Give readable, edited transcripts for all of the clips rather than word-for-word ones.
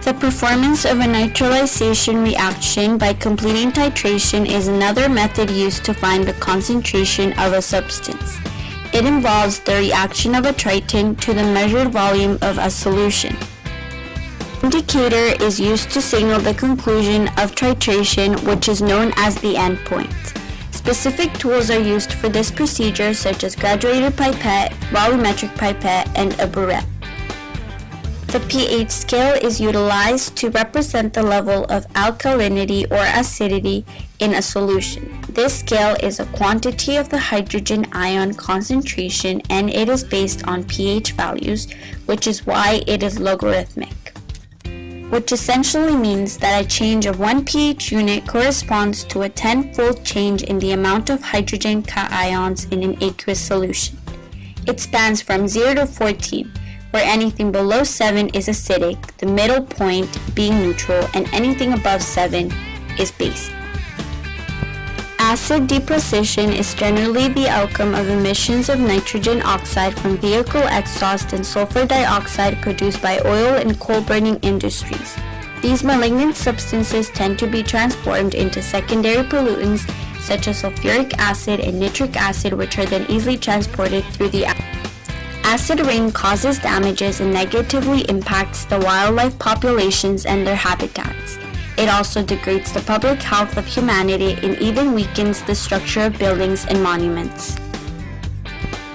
The performance of a neutralization reaction by completing titration is another method used to find the concentration of a substance. It involves the reaction of a triton to the measured volume of a solution. The indicator is used to signal the conclusion of titration, which is known as the endpoint. Specific tools are used for this procedure, such as graduated pipette, volumetric pipette, and a burette. The pH scale is utilized to represent the level of alkalinity or acidity in a solution. This scale is a quantity of the hydrogen ion concentration, and it is based on pH values, which is why it is logarithmic, which essentially means that a change of 1 pH unit corresponds to a 10-fold change in the amount of hydrogen cations in an aqueous solution. It spans from 0 to 14, where anything below 7 is acidic, the middle point being neutral, and anything above 7 is basic. Acid deposition is generally the outcome of emissions of nitrogen oxide from vehicle exhaust and sulfur dioxide produced by oil and coal-burning industries. These malignant substances tend to be transformed into secondary pollutants such as sulfuric acid and nitric acid, which are then easily transported through the acid rain causes damages and negatively impacts the wildlife populations and their habitats. It also degrades the public health of humanity and even weakens the structure of buildings and monuments.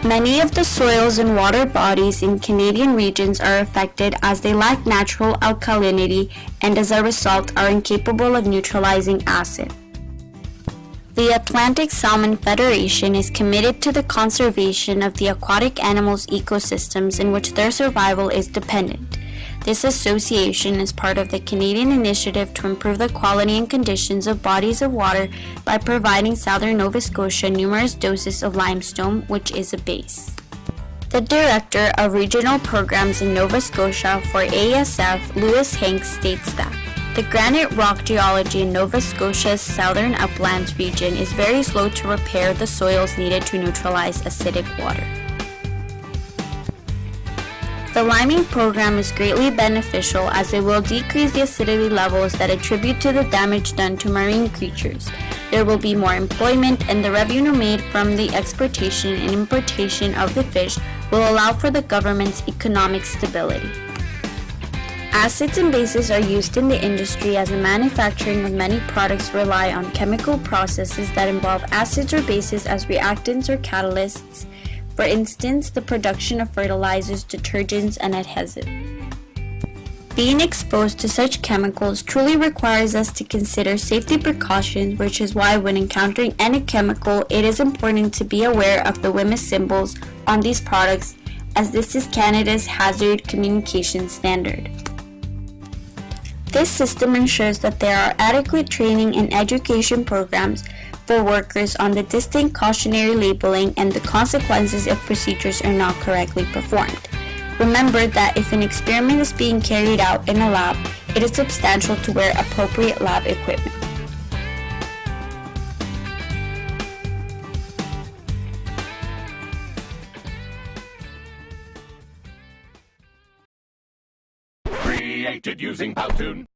Many of the soils and water bodies in Canadian regions are affected as they lack natural alkalinity and as a result are incapable of neutralizing acid. The Atlantic Salmon Federation is committed to the conservation of the aquatic animals' ecosystems in which their survival is dependent. This association is part of the Canadian initiative to improve the quality and conditions of bodies of water by providing southern Nova Scotia numerous doses of limestone, which is a base. The Director of Regional Programs in Nova Scotia for ASF, Louis Hanks, states that the granite rock geology in Nova Scotia's southern uplands region is very slow to repair the soils needed to neutralize acidic water. The liming program is greatly beneficial as it will decrease the acidity levels that attribute to the damage done to marine creatures. There will be more employment, and the revenue made from the exportation and importation of the fish will allow for the government's economic stability. Acids and bases are used in the industry as the manufacturing of many products rely on chemical processes that involve acids or bases as reactants or catalysts. For instance, the production of fertilizers, detergents, and adhesives. Being exposed to such chemicals truly requires us to consider safety precautions, which is why when encountering any chemical, it is important to be aware of the WHMIS symbols on these products, as this is Canada's Hazard Communication Standard. This system ensures that there are adequate training and education programs for workers on the distinct cautionary labeling and the consequences if procedures are not correctly performed. Remember that if an experiment is being carried out in a lab, it is substantial to wear appropriate lab equipment. Created using Powtoon.